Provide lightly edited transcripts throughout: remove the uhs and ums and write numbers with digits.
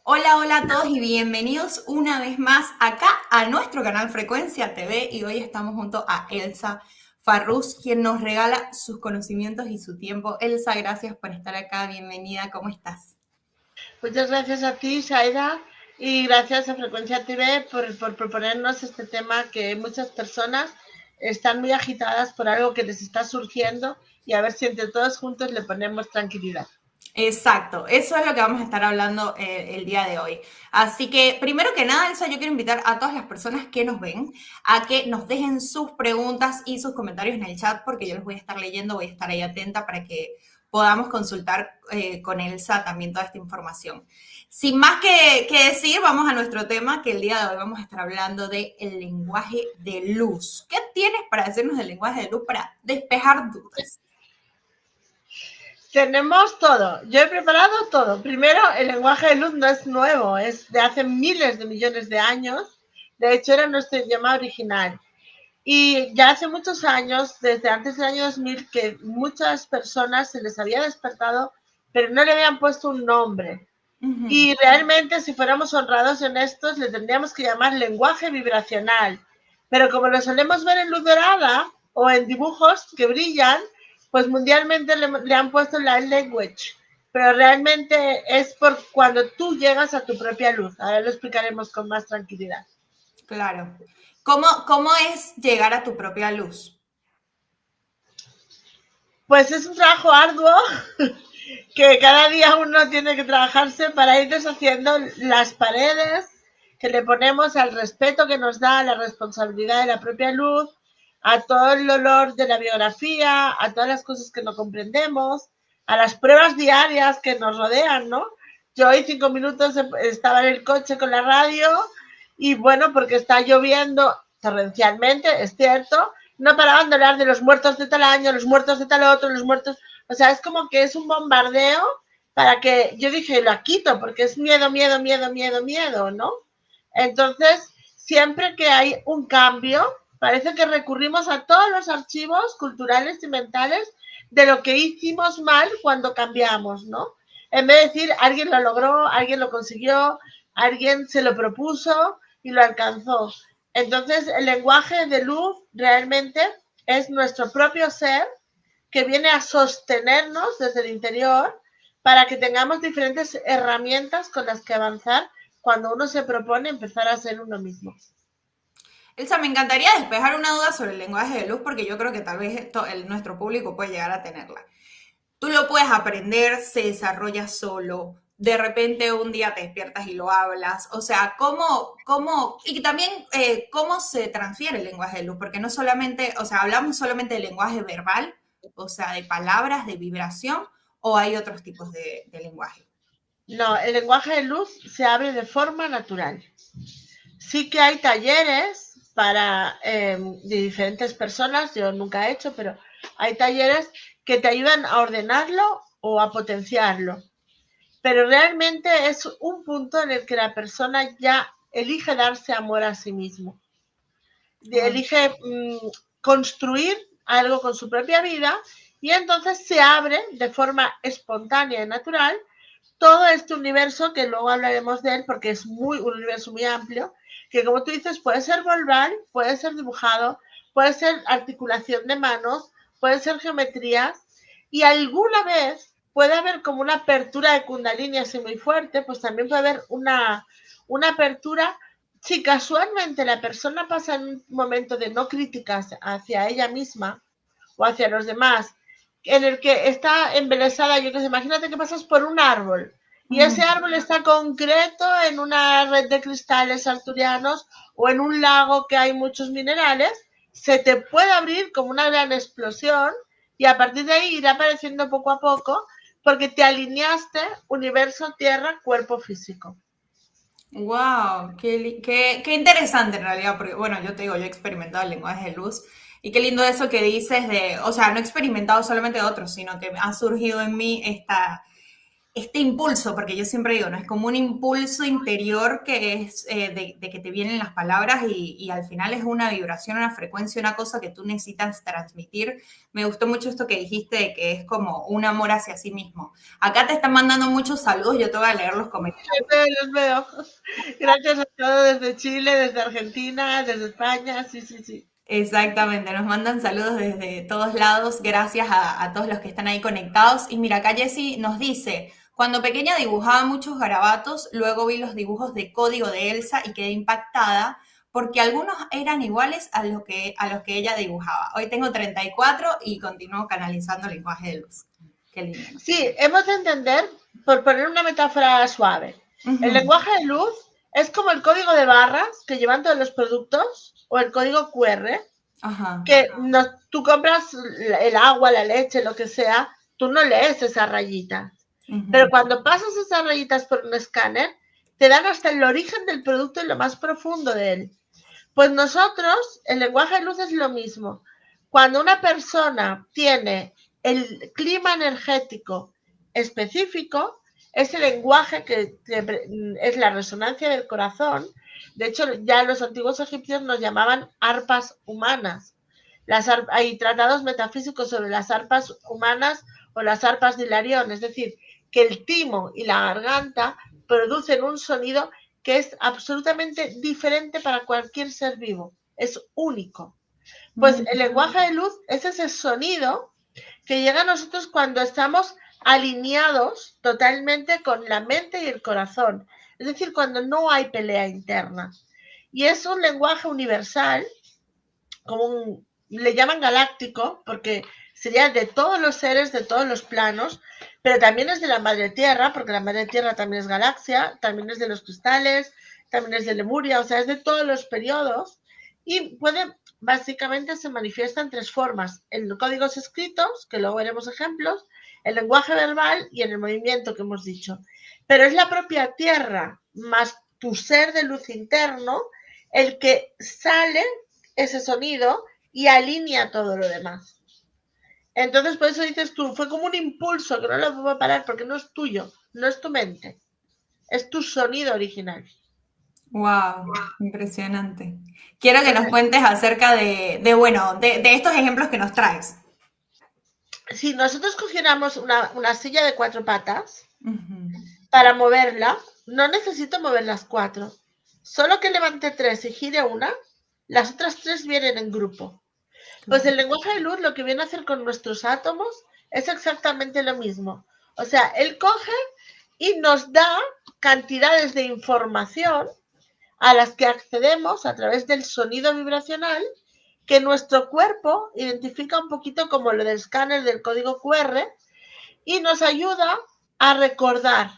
Hola, hola a todos y bienvenidos una vez más acá a nuestro canal Frecuencia TV y hoy estamos junto a Elsa Farrús, quien nos regala sus conocimientos y su tiempo. Elsa, gracias por estar acá, bienvenida, ¿cómo estás? Muchas gracias a ti, Saida, y gracias a Frecuencia TV por proponernos este tema que muchas personas están muy agitadas por algo que les está surgiendo y a ver si entre todos juntos le ponemos tranquilidad. Exacto, eso es lo que vamos a estar hablando el día de hoy. Así que, primero que nada, Elsa, yo quiero invitar a todas las personas que nos ven a que nos dejen sus preguntas y sus comentarios en el chat, porque yo los voy a estar leyendo, voy a estar ahí atenta para que podamos consultar con Elsa también toda esta información. Sin más que decir, vamos a nuestro tema, que el día de hoy vamos a estar hablando del lenguaje de luz. ¿Qué tienes para decirnos del lenguaje de luz para despejar dudas? Tenemos todo, yo he preparado todo. Primero, el lenguaje de luz no es nuevo, es de hace miles de millones de años. De hecho, era nuestro idioma original. Y ya hace muchos años, desde antes del año 2000, que muchas personas se les había despertado, pero no le habían puesto un nombre. Ujú. Y realmente, si fuéramos honrados y honestos, le tendríamos que llamar lenguaje vibracional. Pero como lo solemos ver en luz dorada o en dibujos que brillan, pues mundialmente le han puesto light language. Pero realmente es por cuando tú llegas a tu propia luz. Ahora lo explicaremos con más tranquilidad. Claro. ¿Cómo es llegar a tu propia luz? Pues es un trabajo arduo que cada día uno tiene que trabajarse para ir deshaciendo las paredes que le ponemos al respeto que nos da, a la responsabilidad de la propia luz, a todo el olor de la biografía, a todas las cosas que no comprendemos, a las pruebas diarias que nos rodean, ¿no? Yo hoy 5 minutos estaba en el coche con la radio y bueno, porque está lloviendo torrencialmente, es cierto, no paraban de hablar de los muertos de tal año, los muertos de tal otro, los muertos, o sea, es como que es un bombardeo para que yo dije, lo quito, porque es miedo, miedo, miedo, miedo, miedo, ¿no? Entonces, siempre que hay un cambio, parece que recurrimos a todos los archivos culturales y mentales de lo que hicimos mal cuando cambiamos, ¿no? En vez de decir, alguien lo logró, alguien lo consiguió, alguien se lo propuso y lo alcanzó. Entonces, el lenguaje de luz realmente es nuestro propio ser que viene a sostenernos desde el interior para que tengamos diferentes herramientas con las que avanzar cuando uno se propone empezar a ser uno mismo. Elsa, me encantaría despejar una duda sobre el lenguaje de luz porque yo creo que tal vez nuestro público puede llegar a tenerla. Tú lo puedes aprender, se desarrolla solo, de repente un día te despiertas y lo hablas, o sea, y también cómo se transfiere el lenguaje de luz, porque no solamente, o sea, hablamos solamente del lenguaje verbal, o sea, de palabras, de vibración, o hay otros tipos de lenguaje. No, el lenguaje de luz se abre de forma natural. Sí que hay talleres para de diferentes personas, yo nunca he hecho, pero hay talleres que te ayudan a ordenarlo o a potenciarlo. Pero realmente es un punto en el que la persona ya elige darse amor a sí mismo, Oh. elige construir algo con su propia vida y entonces se abre de forma espontánea y natural todo este universo que luego hablaremos de él porque es un universo muy amplio, que como tú dices puede ser verbal, puede ser dibujado, puede ser articulación de manos, puede ser geometrías y alguna vez puede haber como una apertura de kundalini así muy fuerte, pues también puede haber una apertura. Si casualmente la persona pasa en un momento de no críticas hacia ella misma o hacia los demás, en el que está embelesada, yo que sé, imagínate que pasas por un árbol y ese Ujú. árbol está concreto en una red de cristales arturianos o en un lago que hay muchos minerales, se te puede abrir como una gran explosión y a partir de ahí irá apareciendo poco a poco porque te alineaste universo, tierra, cuerpo físico. Wow, qué interesante en realidad, porque bueno, yo te digo, yo he experimentado el lenguaje de luz y qué lindo eso que dices de, o sea, no he experimentado solamente de otros, sino que ha surgido en mí este impulso, porque yo siempre digo, ¿no? Es como un impulso interior que es de que te vienen las palabras y al final es una vibración, una frecuencia, una cosa que tú necesitas transmitir. Me gustó mucho esto que dijiste de que es como un amor hacia sí mismo. Acá te están mandando muchos saludos, yo te voy a leer los comentarios. Los veo. Gracias a todos desde Chile, desde Argentina, desde España, sí, sí, sí. Exactamente, nos mandan saludos desde todos lados, gracias a todos los que están ahí conectados. Y mira, acá Jessie nos dice, cuando pequeña dibujaba muchos garabatos, luego vi los dibujos de código de Elsa y quedé impactada porque algunos eran iguales a los que ella dibujaba. Hoy tengo 34 y continúo canalizando el lenguaje de luz. Qué lindo. Sí, hemos de entender, por poner una metáfora suave, el lenguaje de luz es como el código de barras que llevan todos los productos o el código QR, Ajá. que no, tú compras el agua, la leche, lo que sea, tú no lees esas rayitas. Pero cuando pasas esas rayitas por un escáner, te dan hasta el origen del producto y lo más profundo de él. Pues nosotros, el lenguaje de luz es lo mismo. Cuando una persona tiene el clima energético específico, ese lenguaje que es la resonancia del corazón. De hecho, ya los antiguos egipcios nos llamaban arpas humanas. Hay tratados metafísicos sobre las arpas humanas o las arpas de Hilarión, es decir, que el timo y la garganta producen un sonido que es absolutamente diferente para cualquier ser vivo, es único. Pues el lenguaje de luz es ese sonido que llega a nosotros cuando estamos alineados totalmente con la mente y el corazón, es decir, cuando no hay pelea interna. Y es un lenguaje universal, como le llaman galáctico, porque sería de todos los seres, de todos los planos, pero también es de la Madre Tierra, porque la Madre Tierra también es galaxia, también es de los cristales, también es de Lemuria, o sea, es de todos los periodos, y básicamente se manifiesta en tres formas: en códigos escritos, que luego veremos ejemplos, el lenguaje verbal y en el movimiento que hemos dicho. Pero es la propia Tierra, más tu ser de luz interno, el que sale ese sonido y alinea todo lo demás. Entonces, por eso dices tú, fue como un impulso que no lo puedo parar porque no es tuyo, no es tu mente, es tu sonido original. Wow, impresionante. Quiero que nos Entonces, cuentes acerca de estos ejemplos que nos traes. si nosotros cogiéramos una silla de 4 patas, Ujú. para moverla, no necesito mover las 4. Solo que levante 3 y gire una, las otras 3 vienen en grupo. Pues el lenguaje de luz lo que viene a hacer con nuestros átomos es exactamente lo mismo. O sea, él coge y nos da cantidades de información a las que accedemos a través del sonido vibracional que nuestro cuerpo identifica un poquito como lo del escáner del código QR y nos ayuda a recordar.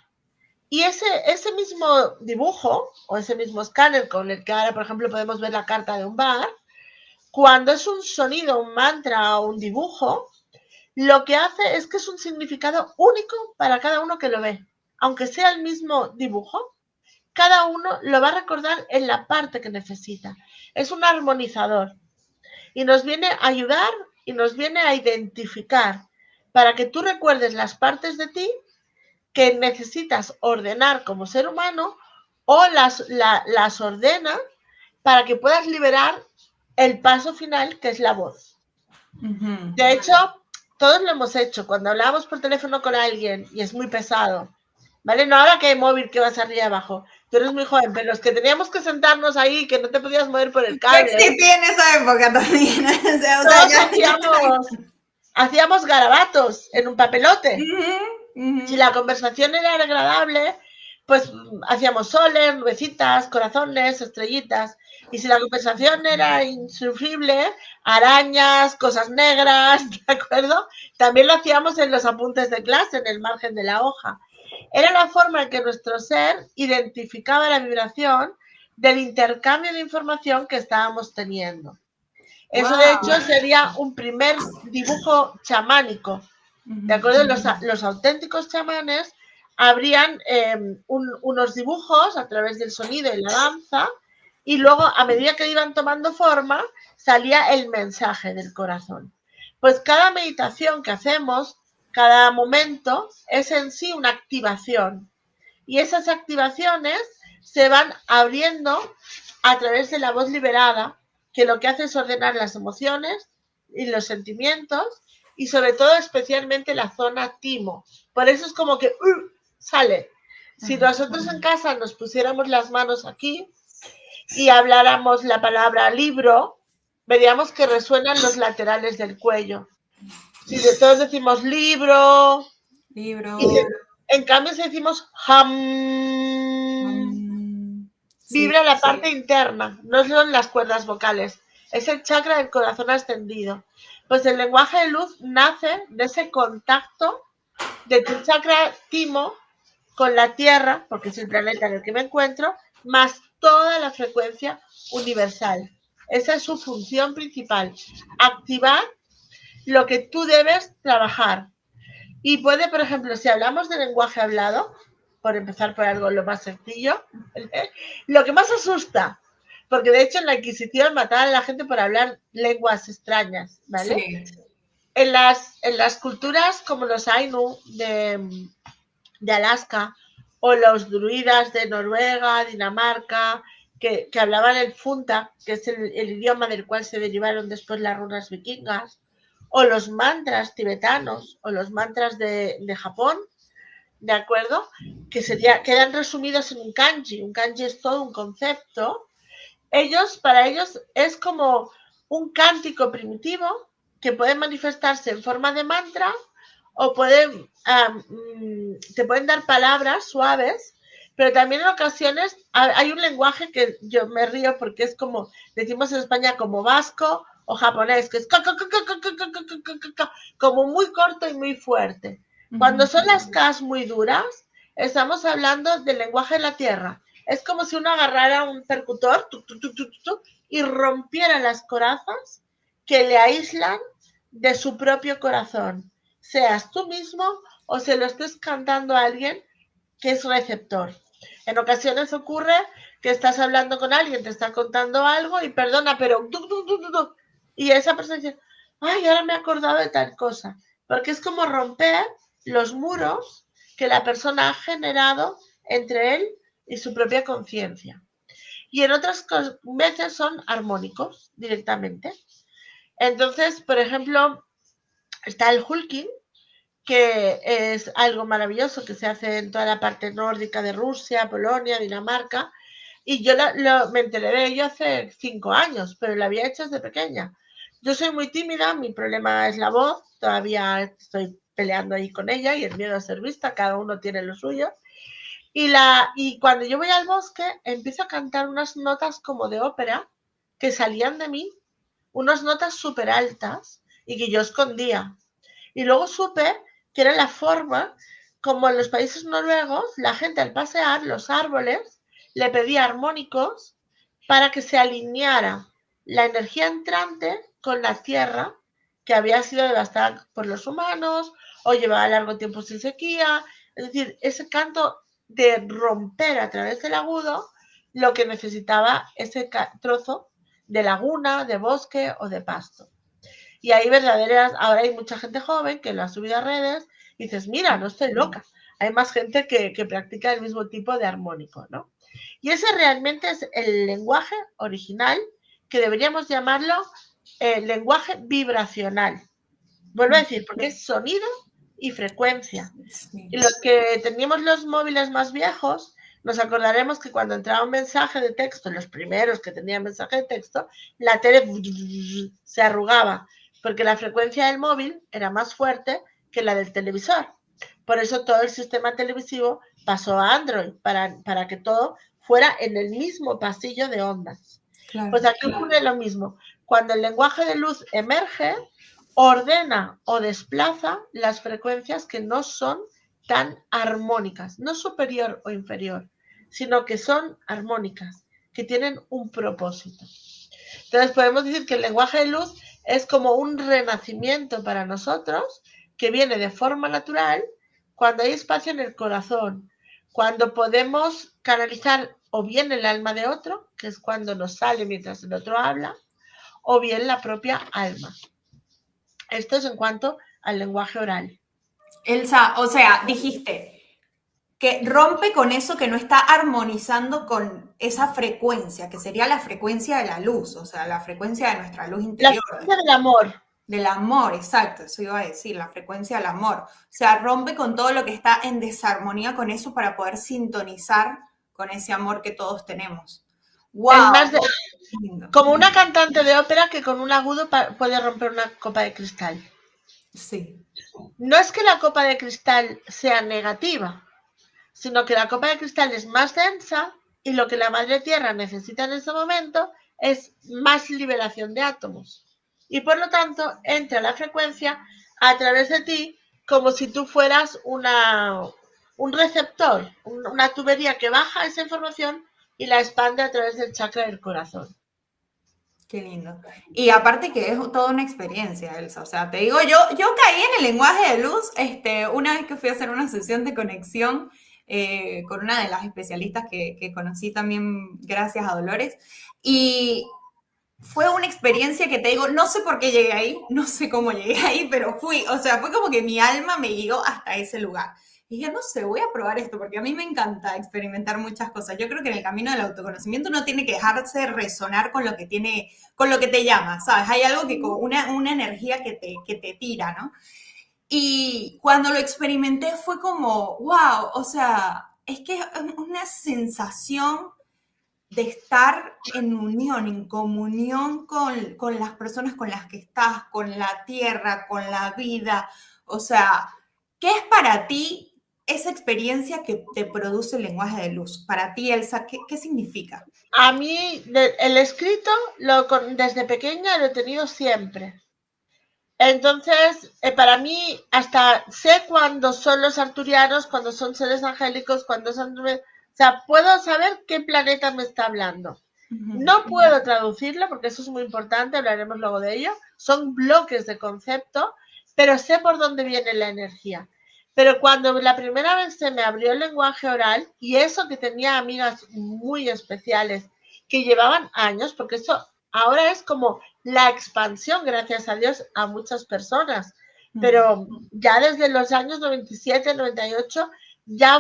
Y ese mismo dibujo o ese mismo escáner con el que ahora, por ejemplo, podemos ver la carta de un bar, cuando es un sonido, un mantra o un dibujo, lo que hace es que es un significado único para cada uno que lo ve. Aunque sea el mismo dibujo, cada uno lo va a recordar en la parte que necesita. Es un armonizador y nos viene a ayudar y nos viene a identificar para que tú recuerdes las partes de ti que necesitas ordenar como ser humano o las ordena para que puedas liberar el paso final, que es la voz. Ujú. De hecho, todos lo hemos hecho. Cuando hablamos por teléfono con alguien y es muy pesado, ¿vale? No ahora que hay móvil que vas arriba y abajo. Tú eres muy joven, pero los que teníamos que sentarnos ahí, que no te podías mover por el Yo cable. existí en esa época también. Todos hacíamos garabatos en un papelote. Ujú, ujú. Si la conversación era agradable, pues hacíamos soles, nubecitas, corazones, estrellitas. Y si la conversación era insufrible, arañas, cosas negras, ¿de acuerdo? También lo hacíamos en los apuntes de clase, en el margen de la hoja. Era la forma en que nuestro ser identificaba la vibración del intercambio de información que estábamos teniendo. Eso, de hecho, Wow. sería un primer dibujo chamánico. ¿De Ujú. acuerdo? Los auténticos chamanes habrían unos dibujos a través del sonido y la danza, y luego, a medida que iban tomando forma, salía el mensaje del corazón. Pues cada meditación que hacemos Cada momento es en sí una activación y esas activaciones se van abriendo a través de la voz liberada, que lo que hace es ordenar las emociones y los sentimientos y sobre todo especialmente la zona timo. Por eso es como que sale. Si nosotros en casa nos pusiéramos las manos aquí y habláramos la palabra libro, veríamos que resuenan los laterales del cuello. Si todos decimos libro, y en cambio si decimos vibra la parte interna, no son las cuerdas vocales, es el chakra del corazón ascendido. Pues el lenguaje de luz nace de ese contacto de tu chakra timo con la Tierra, porque es el planeta en el que me encuentro, más toda la frecuencia universal. Esa es su función principal, activar lo que tú debes trabajar. Y puede, por ejemplo, si hablamos de lenguaje hablado, por empezar por algo lo más sencillo, lo que más asusta, porque de hecho en la Inquisición mataban a la gente por hablar lenguas extrañas, ¿vale? Sí. En las culturas como los Ainu de Alaska o los druidas de Noruega, Dinamarca, que hablaban el funta, que es el idioma del cual se derivaron después las runas vikingas, o los mantras tibetanos o los mantras de Japón, ¿de acuerdo? Quedan resumidos en un kanji. Un kanji es todo un concepto. Para ellos es como un cántico primitivo que puede manifestarse en forma de mantra o te pueden dar palabras suaves, pero también en ocasiones hay un lenguaje que yo me río porque es como, decimos en España como vasco o japonés, que es como muy corto y muy fuerte. Cuando son las Ks muy duras, estamos hablando del lenguaje de la tierra. Es como si uno agarrara un percutor y rompiera las corazas que le aíslan de su propio corazón, seas tú mismo o se lo estés cantando a alguien que es receptor. En ocasiones ocurre que estás hablando con alguien, te está contando algo y perdona, pero y esa persona dice, ay, ahora me he acordado de tal cosa, porque es como romper los muros que la persona ha generado entre él y su propia conciencia. Y en otras veces son armónicos directamente. Entonces, por ejemplo, está el hulking, que es algo maravilloso que se hace en toda la parte nórdica de Rusia, Polonia, Dinamarca, y yo me enteré de ello hace 5 años, pero lo había hecho desde pequeña. Yo soy muy tímida, mi problema es la voz, todavía estoy peleando ahí con ella y el miedo a ser vista, cada uno tiene lo suyo. Y cuando yo voy al bosque, empiezo a cantar unas notas como de ópera que salían de mí, unas notas súper altas y que yo escondía. Y luego supe que era la forma como en los países noruegos la gente al pasear los árboles le pedía armónicos para que se alineara la energía entrante con la tierra que había sido devastada por los humanos o llevaba largo tiempo sin sequía. Es decir, ese canto de romper a través del agudo lo que necesitaba ese trozo de laguna, de bosque o de pasto. Y hay ahora hay mucha gente joven que lo ha subido a redes y dices, mira, no estoy loca. Hay más gente que practica el mismo tipo de armónico, ¿no? Y ese realmente es el lenguaje original, que deberíamos llamarlo lenguaje vibracional. Vuelvo a decir, porque es sonido y frecuencia. Y los que teníamos los móviles más viejos, nos acordaremos que cuando entraba un mensaje de texto, los primeros que tenían mensaje de texto, la tele se arrugaba, porque la frecuencia del móvil era más fuerte que la del televisor. Por eso todo el sistema televisivo pasó a Android, para que todo fuera en el mismo pasillo de ondas. Claro, pues aquí ocurre lo mismo. Cuando el lenguaje de luz emerge, ordena o desplaza las frecuencias que no son tan armónicas, no superior o inferior, sino que son armónicas, que tienen un propósito. Entonces podemos decir que el lenguaje de luz es como un renacimiento para nosotros que viene de forma natural cuando hay espacio en el corazón, cuando podemos canalizar o bien el alma de otro, que es cuando nos sale mientras el otro habla, o bien la propia alma. Esto es en cuanto al lenguaje oral. Elsa, o sea, dijiste que rompe con eso que no está armonizando con esa frecuencia, que sería la frecuencia de la luz, o sea, la frecuencia de nuestra luz La interior, frecuencia del amor. del amor, exacto, eso iba a decir, la frecuencia del amor. O sea, rompe con todo lo que está en desarmonía con eso para poder sintonizar con ese amor que todos tenemos. Es ¡Wow! más de, Lindo. como una cantante de ópera que con un agudo puede romper una copa de cristal. Sí. No es que la copa de cristal sea negativa, sino que la copa de cristal es más densa y lo que la madre tierra necesita en ese momento es más liberación de átomos. Y por lo tanto entra la frecuencia a través de ti como si tú fueras un receptor, una tubería que baja esa información y la expande a través del chakra del corazón. Qué lindo. Y aparte que es toda una experiencia, Elsa. O sea, te digo, yo caí en el lenguaje de luz una vez que fui a hacer una sesión de conexión con una de las especialistas que conocí también gracias a Dolores. Y fue una experiencia que te digo, no sé por qué llegué ahí, no sé cómo llegué ahí, pero fui, o sea, fue como que mi alma me guió hasta ese lugar. Y dije, no sé, voy a probar esto, porque a mí me encanta experimentar muchas cosas. Yo creo que en el camino del autoconocimiento uno tiene que dejarse resonar con lo que tiene, con lo que te llama, ¿sabes? Hay algo que, una energía que te tira, ¿no? Y cuando lo experimenté fue como, wow, o sea, es que es una sensación de estar en unión, en comunión con las personas con las que estás, con la tierra, con la vida. O sea, ¿qué es para ti esa experiencia que te produce el lenguaje de luz? Para ti, Elsa, ¿qué significa? A mí el escrito desde pequeña lo he tenido siempre. Entonces, para mí, hasta sé cuándo son los arturianos, cuando son seres angélicos, cuando son... O sea, puedo saber qué planeta me está hablando. Ujú. No puedo traducirlo, porque eso es muy importante, hablaremos luego de ello. Son bloques de concepto, pero sé por dónde viene la energía. Pero cuando la primera vez se me abrió el lenguaje oral, y eso que tenía amigas muy especiales, que llevaban años, porque eso ahora es como la expansión, gracias a Dios, a muchas personas. Pero ya desde los años 97, 98, ya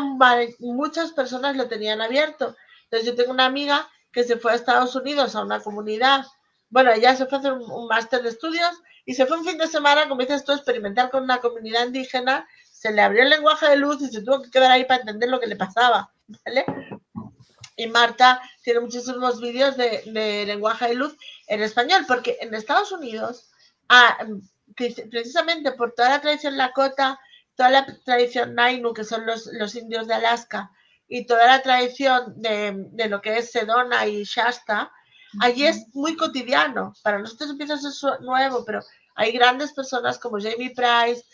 muchas personas lo tenían abierto. Entonces yo tengo una amiga que se fue a Estados Unidos a una comunidad. Bueno, ella se fue a hacer un máster de estudios y se fue un fin de semana, como dices tú, a experimentar con una comunidad indígena. Se le abrió el lenguaje de luz y se tuvo que quedar ahí para entender lo que le pasaba, ¿vale? Y Marta tiene muchísimos vídeos de lenguaje de luz en español, porque en Estados Unidos, ah, precisamente por toda la tradición Lakota, toda la tradición Nainu, que son los indios de Alaska, y toda la tradición de lo que es Sedona y Shasta, allí es muy cotidiano. Para nosotros empieza a ser nuevo, pero hay grandes personas como Jamie Price,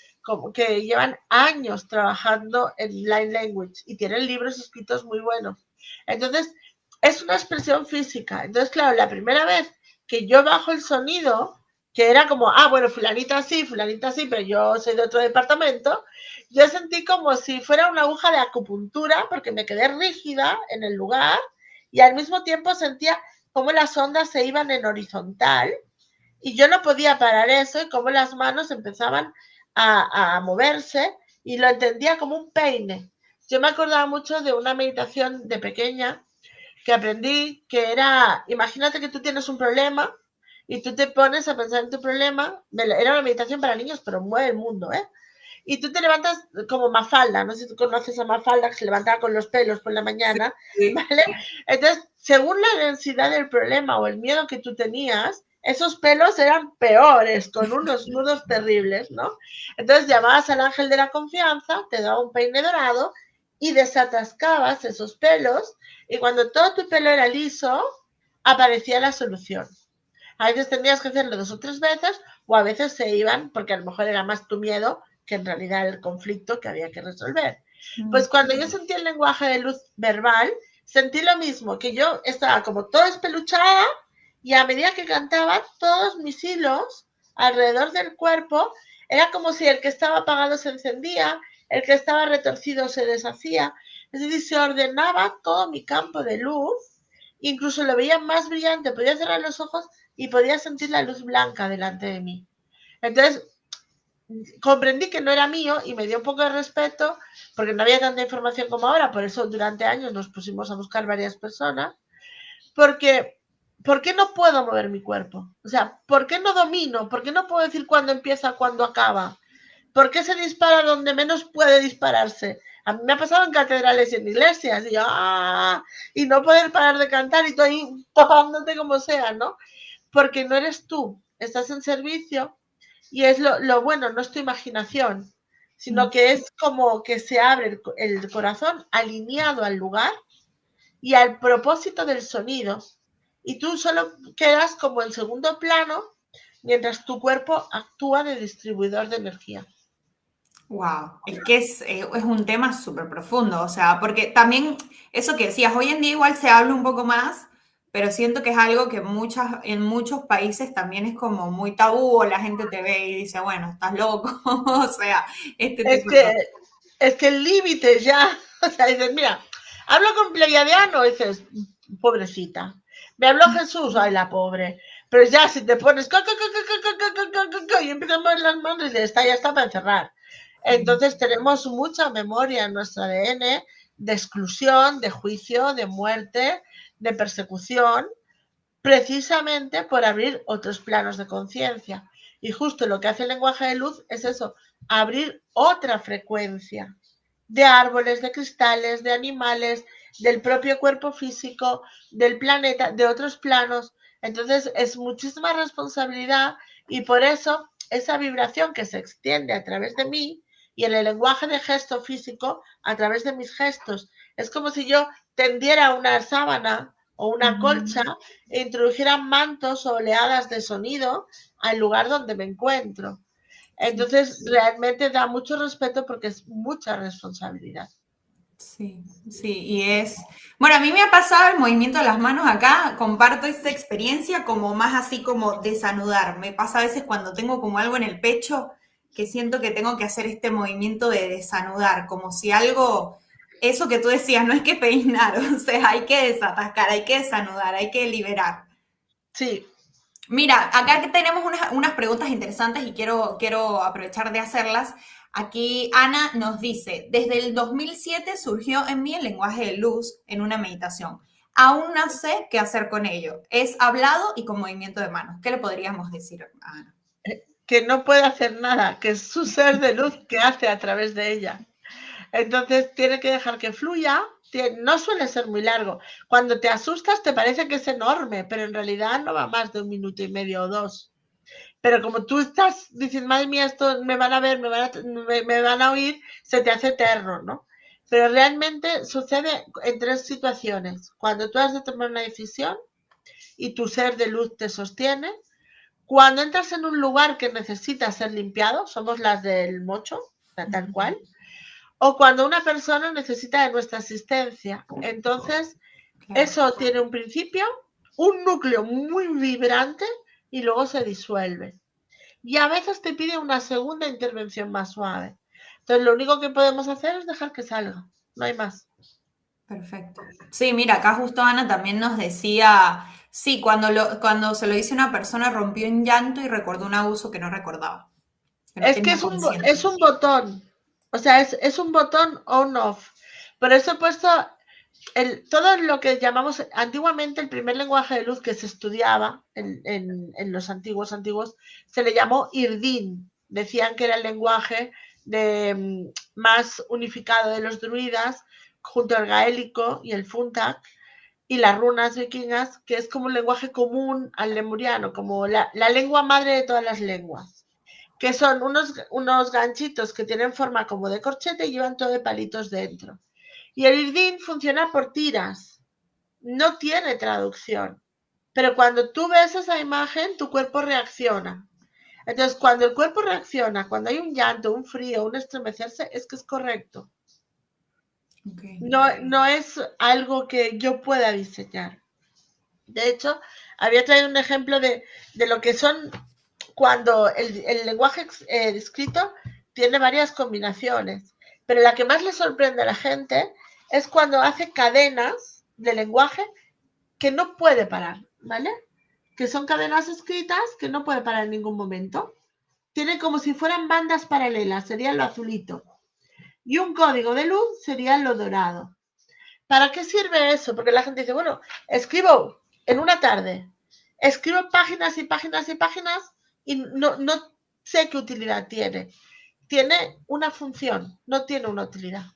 que llevan años trabajando en Line Language y tienen libros escritos muy buenos. Entonces, es una expresión física. Entonces, claro, la primera vez que yo bajo el sonido, que era como, bueno, fulanita sí, pero yo soy de otro departamento, yo sentí como si fuera una aguja de acupuntura, porque me quedé rígida en el lugar y al mismo tiempo sentía cómo las ondas se iban en horizontal y yo no podía parar eso y cómo las manos empezaban a moverse y lo entendía como un peine. Yo me acordaba mucho de una meditación de pequeña que aprendí, que era, imagínate que tú tienes un problema y tú te pones a pensar en tu problema, era una meditación para niños, pero mueve el mundo, ¿eh? Y tú te levantas como Mafalda, no sé si tú conoces a Mafalda, que se levantaba con los pelos por la Sí, mañana, sí. ¿vale? Entonces, según la densidad del problema o el miedo que tú tenías, esos pelos eran peores, con unos nudos terribles, ¿no? Entonces llamabas al ángel de la confianza, te daba un peine dorado y desatascabas esos pelos y cuando todo tu pelo era liso, aparecía la solución. A veces tenías que hacerlo 2 o 3 veces o a veces se iban porque a lo mejor era más tu miedo que en realidad el conflicto que había que resolver. Pues cuando yo sentí el lenguaje de luz verbal, sentí lo mismo, que yo estaba como toda espeluchada y a medida que cantaba, todos mis hilos alrededor del cuerpo, era como si el que estaba apagado se encendía, el que estaba retorcido se deshacía, es decir, se ordenaba todo mi campo de luz, incluso lo veía más brillante, podía cerrar los ojos y podía sentir la luz blanca delante de mí. Entonces, comprendí que no era mío y me dio un poco de respeto porque no había tanta información como ahora, por eso durante años nos pusimos a buscar varias personas, porque ¿por qué no puedo mover mi cuerpo? O sea, ¿por qué no domino? ¿Por qué no puedo decir cuándo empieza, cuándo acaba? ¿Por qué se dispara donde menos puede dispararse? A mí me ha pasado en catedrales y en iglesias, y, y no poder parar de cantar y tú ahí tapándote como sea, ¿no? Porque no eres tú, estás en servicio y es lo bueno, no es tu imaginación, sino que es como que se abre el corazón alineado al lugar y al propósito del sonido. Y tú solo quedas como en segundo plano mientras tu cuerpo actúa de distribuidor de energía. Wow, es que es un tema súper profundo, o sea, porque también eso que decías, hoy en día igual se habla un poco más, pero siento que es algo que en muchos países también es como muy tabú, o la gente te ve y dice, bueno, estás loco, o sea, este Es tipo de que, cosas. es que el límite ya, o sea, dices, mira, hablo con Pleiadiano, dices, pobrecita. Me habló Jesús, ay, la pobre. Pero ya, si te pones y empiezas a mover las manos y ya está para encerrar. Sí, Entonces tenemos mucha memoria en nuestro ADN de exclusión, de juicio, de muerte, de persecución, precisamente por abrir otros planos de conciencia. Y justo lo que hace el lenguaje de luz es eso, abrir otra frecuencia de árboles, de cristales, de animales, del propio cuerpo físico, del planeta, de otros planos. Entonces es muchísima responsabilidad y por eso esa vibración que se extiende a través de mí y en el lenguaje de gesto físico a través de mis gestos. Es como si yo tendiera una sábana o una colcha e introdujera mantos o oleadas de sonido al lugar donde me encuentro. sí. Entonces, realmente da mucho respeto porque es mucha responsabilidad. Sí, sí, y es, bueno, a mí me ha pasado el movimiento de las manos acá, comparto esta experiencia como más así como desanudar. Me pasa a veces cuando tengo como algo en el pecho que siento que tengo que hacer este movimiento de desanudar, como si algo, eso que tú decías, no es que peinar, o sea, hay que desatascar, hay que desanudar, hay que liberar. Sí, Mira, acá tenemos unas preguntas interesantes y quiero aprovechar de hacerlas. Aquí Ana nos dice, desde el 2007 surgió en mí el lenguaje de luz en una meditación. Aún no sé qué hacer con ello. Es hablado y con movimiento de manos. ¿Qué le podríamos decir a Ana? que no puede hacer nada, que es su ser de luz que hace a través de ella. Entonces tiene que dejar que fluya. No suele ser muy largo. Cuando te asustas te parece que es enorme, pero en realidad no va más de 1 minuto y medio o 2. Pero como tú estás diciendo, madre mía, esto me van a ver, me van a oír, se te hace eterno, ¿no? Pero realmente sucede en tres situaciones. Cuando tú has de tomar una decisión y tu ser de luz te sostiene, cuando entras en un lugar que necesita ser limpiado, somos las del mocho, tal cual, o cuando una persona necesita de nuestra asistencia. Entonces, Claro. eso tiene un principio, un núcleo muy vibrante y luego se disuelve. Y a veces te pide una segunda intervención más suave. Entonces, lo único que podemos hacer es dejar que salga, no hay más. Perfecto. Sí, mira, acá justo Ana también nos decía, sí, cuando se lo dice una persona rompió en llanto y recordó un abuso que no recordaba, que no Es que tenía es conciencia. un botón, o sea, es un botón on-off. Por eso he puesto todo lo que llamamos antiguamente el primer lenguaje de luz que se estudiaba en los antiguos, se le llamó Irdin. Decían que era el lenguaje más unificado de los druidas, junto al gaélico y el funtak y las runas vikingas, que es como un lenguaje común al lemuriano, como la lengua madre de todas las lenguas, que son unos ganchitos que tienen forma como de corchete y llevan todo de palitos dentro. Y el IRDIN funciona por tiras, no tiene traducción. Pero cuando tú ves esa imagen, tu cuerpo reacciona. Entonces, cuando el cuerpo reacciona, cuando hay un llanto, un frío, un estremecerse, es que es correcto. Ok. No es algo que yo pueda diseñar. De hecho, había traído un ejemplo de lo que son cuando el lenguaje escrito tiene varias combinaciones, pero la que más le sorprende a la gente es cuando hace cadenas de lenguaje que no puede parar, ¿vale? Que son cadenas escritas que no puede parar en ningún momento. tiene como si fueran bandas paralelas, sería lo azulito. Y un código de luz sería lo dorado. ¿Para qué sirve eso? Porque la gente dice, bueno, escribo en una tarde, escribo páginas y páginas y páginas y no sé qué utilidad tiene. Tiene una función, no tiene una utilidad.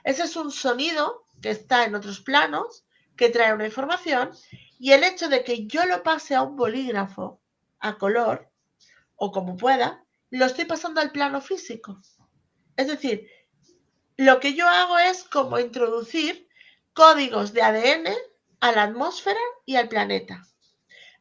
Ese es un sonido que está en otros planos, que trae una información, y el hecho de que yo lo pase a un bolígrafo a color, o como pueda, lo estoy pasando al plano físico. Es decir, lo que yo hago es como introducir códigos de ADN a la atmósfera y al planeta,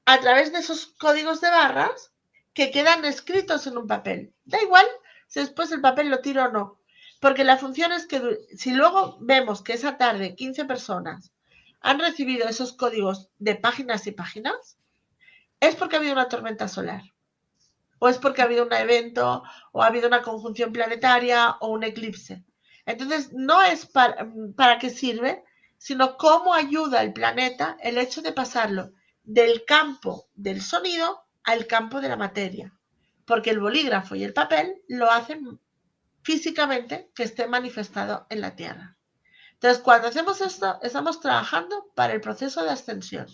a través de esos códigos de barras que quedan escritos en un papel. Da igual si después el papel lo tiro o no, porque la función es que si luego vemos que esa tarde 15 personas han recibido esos códigos de páginas y páginas, es porque ha habido una tormenta solar, o es porque ha habido un evento, o ha habido una conjunción planetaria, o un eclipse. Entonces, no es para qué sirve, sino cómo ayuda al planeta el hecho de pasarlo del campo del sonido al campo de la materia. Porque el bolígrafo y el papel lo hacen físicamente que esté manifestado en la Tierra. Entonces, cuando hacemos esto, estamos trabajando para el proceso de ascensión.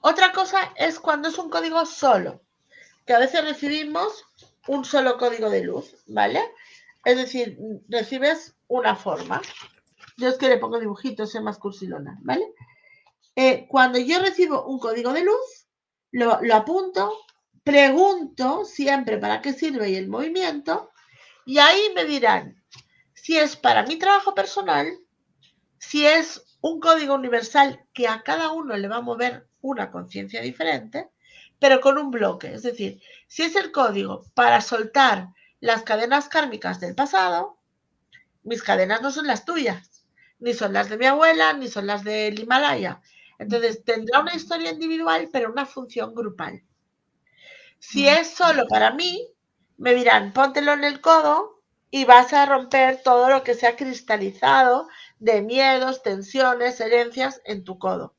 Otra cosa es cuando es un código solo, que a veces recibimos un solo código de luz, ¿vale? Es decir, recibes una forma. Yo es que le pongo dibujitos, soy más cursilona, ¿vale? Cuando yo recibo un código de luz, lo apunto, pregunto siempre para qué sirve y el movimiento, y ahí me dirán si es para mi trabajo personal, si es un código universal que a cada uno le va a mover una conciencia diferente, pero con un bloque. Es decir, si es el código para soltar las cadenas kármicas del pasado, mis cadenas no son las tuyas, ni son las de mi abuela, ni son las del Himalaya. Entonces, tendrá una historia individual, pero una función grupal. Si es solo para mí, me dirán, póntelo en el codo y vas a romper todo lo que se ha cristalizado de miedos, tensiones, herencias en tu codo.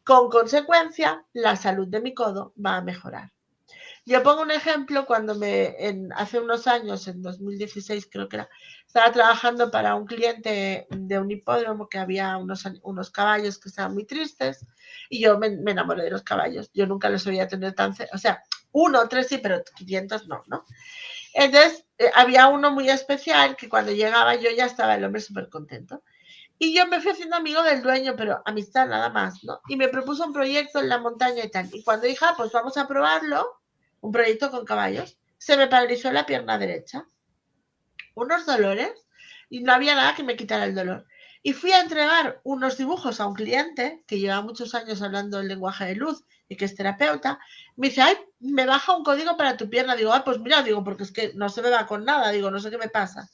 Con consecuencia, la salud de mi codo va a mejorar. Yo pongo un ejemplo cuando hace unos años, en 2016 creo que era, estaba trabajando para un cliente de un hipódromo que había unos caballos que estaban muy tristes y yo me enamoré de los caballos. Yo nunca los había tenido tan cerca, o sea, 1 o 3 sí, pero 500 no, ¿no? Entonces, había uno muy especial que cuando llegaba yo ya estaba el hombre súper contento. Y yo me fui haciendo amigo del dueño, pero amistad nada más, ¿no? Y me propuso un proyecto en la montaña y tal. Y cuando dije, pues vamos a probarlo, un proyecto con caballos, se me paralizó la pierna derecha. Unos dolores y no había nada que me quitara el dolor. Y fui a entregar unos dibujos a un cliente que lleva muchos años hablando el lenguaje de luz y que es terapeuta. Me dice, ay, me baja un código para tu pierna. Digo, pues mira, digo, porque es que no se me va con nada. Digo, no sé qué me pasa.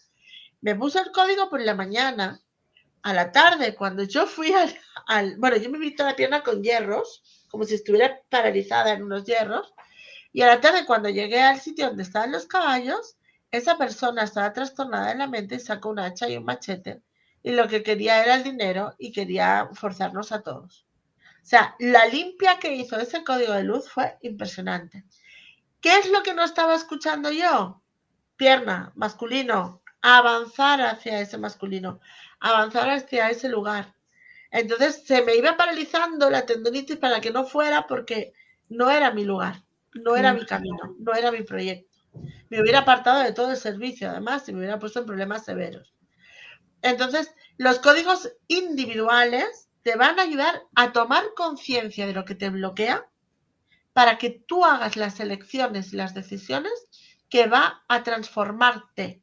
Me puso el código por la mañana. A la tarde, cuando yo fui bueno, yo me vi toda la pierna con hierros, como si estuviera paralizada en unos hierros, y a la tarde, cuando llegué al sitio donde estaban los caballos, esa persona estaba trastornada en la mente y sacó un hacha y un machete, y lo que quería era el dinero y quería forzarnos a todos. O sea, la limpia que hizo ese código de luz fue impresionante. ¿Qué es lo que no estaba escuchando yo? Pierna, masculino, avanzar hacia ese masculino, avanzar hacia ese lugar. Entonces se me iba paralizando la tendonitis para que no fuera porque no era mi lugar, no era mi camino, no era mi proyecto. Me hubiera apartado de todo el servicio, además, y me hubiera puesto en problemas severos. Entonces, los códigos individuales te van a ayudar a tomar conciencia de lo que te bloquea para que tú hagas las elecciones y las decisiones que va a transformarte.